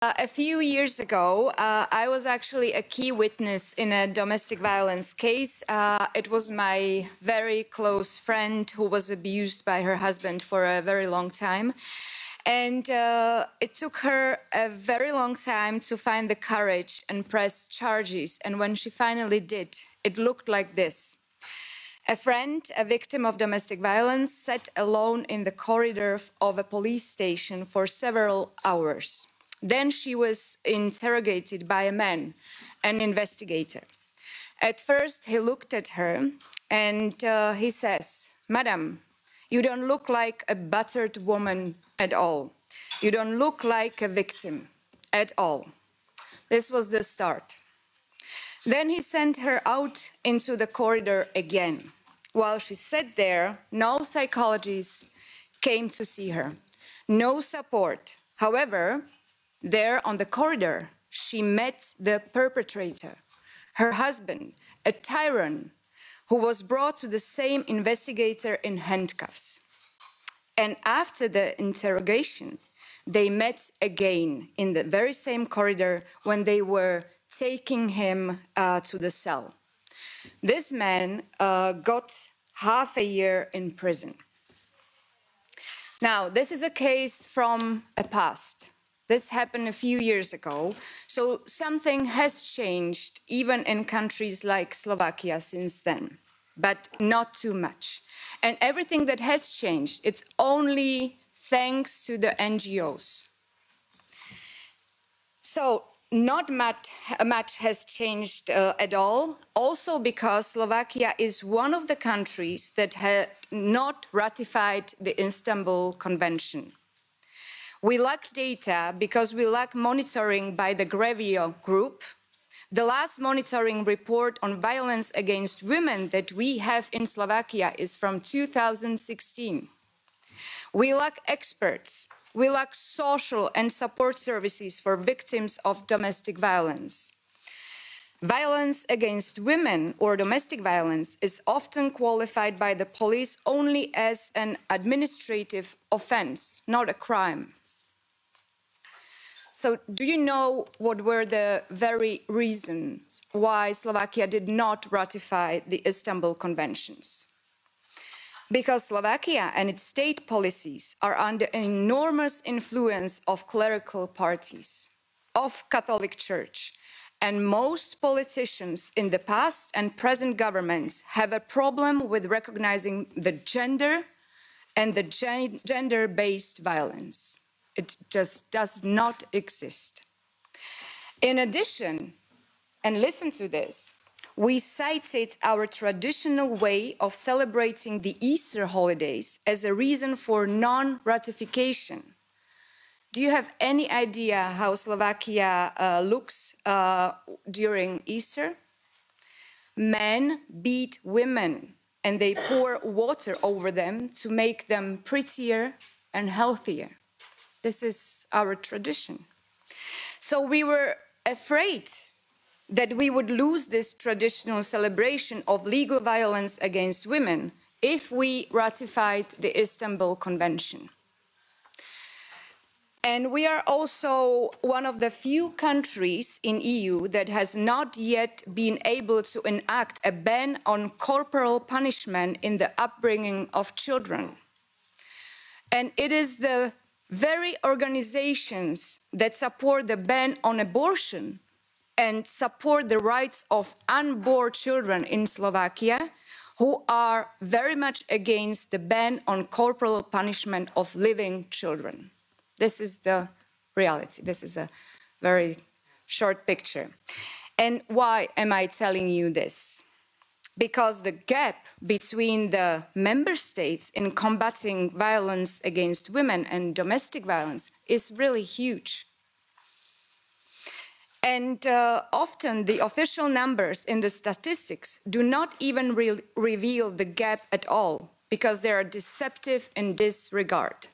A few years ago, I was actually a key witness in a domestic violence case. It was my very close friend who was abused by her husband for a very long time. And it took her a very long time to find the courage and press charges. And when she finally did, it looked like this. A friend, a victim of domestic violence, sat alone in the corridor of a police station for several hours. Then she was interrogated by a man, an investigator. At first, he looked at her and he says, "Madam, you don't look like a battered woman at all. You don't look like a victim at all." This was the start. Then he sent her out into the corridor again. While she sat there, no psychologist came to see her, no support. However, there on the corridor, she met the perpetrator, her husband, a tyrant who was brought to the same investigator in handcuffs. And after the interrogation, they met again in the very same corridor when they were taking him to the cell. This man got half a year in prison. Now, this is a case from a past. This happened a few years ago, so something has changed even in countries like Slovakia since then, but not too much. And everything that has changed, it's only thanks to the NGOs. So not much has changed at all, also because Slovakia is one of the countries that had not ratified the Istanbul Convention. We lack data because we lack monitoring by the Grevio group. The last monitoring report on violence against women that we have in Slovakia is from 2016. We lack experts. We lack social and support services for victims of domestic violence. Violence against women or domestic violence is often qualified by the police only as an administrative offense, not a crime. So do you know what were the very reasons why Slovakia did not ratify the Istanbul Conventions? Because Slovakia and its state policies are under an enormous influence of clerical parties, of Catholic Church, and most politicians in the past and present governments have a problem with recognizing the gender and the gender-based violence. It just does not exist. In addition, and listen to this, we cited our traditional way of celebrating the Easter holidays as a reason for non-ratification. Do you have any idea how Slovakia looks during Easter? Men beat women and they pour water over them to make them prettier and healthier. This is our tradition. So we were afraid that we would lose this traditional celebration of legal violence against women if we ratified the Istanbul Convention. And we are also one of the few countries in EU that has not yet been able to enact a ban on corporal punishment in the upbringing of children. And it is the very organizations that support the ban on abortion and support the rights of unborn children in Slovakia who are very much against the ban on corporal punishment of living children. This is the reality. This is a very short picture. And why am I telling you this? Because the gap between the member states in combating violence against women and domestic violence is really huge. And often the official numbers in the statistics do not even reveal the gap at all because they are deceptive in this regard.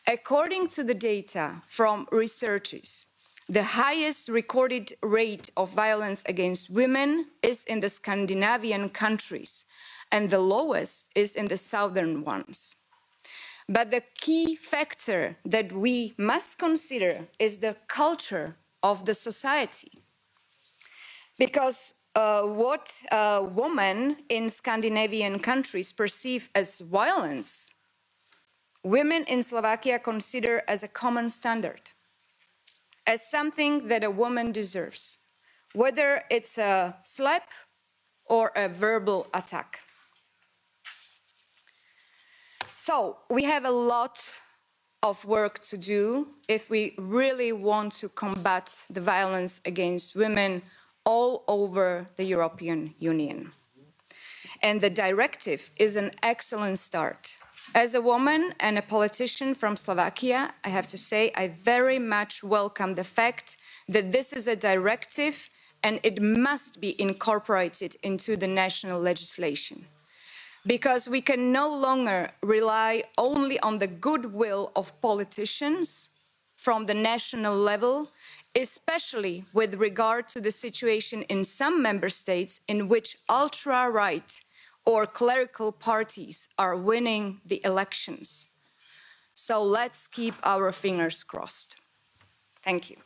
According to the data from researchers, the highest recorded rate of violence against women is in the Scandinavian countries, and the lowest is in the southern ones. But the key factor that we must consider is the culture of the society. Because what women in Scandinavian countries perceive as violence, women in Slovakia consider as a common standard, as something that a woman deserves, whether it's a slap or a verbal attack. So we have a lot of work to do if we really want to combat the violence against women all over the European Union. And the directive is an excellent start. As a woman and a politician from Slovakia, I have to say I very much welcome the fact that this is a directive and it must be incorporated into the national legislation. Because we can no longer rely only on the goodwill of politicians from the national level, especially with regard to the situation in some member states in which ultra-right or clerical parties are winning the elections. So let's keep our fingers crossed. Thank you.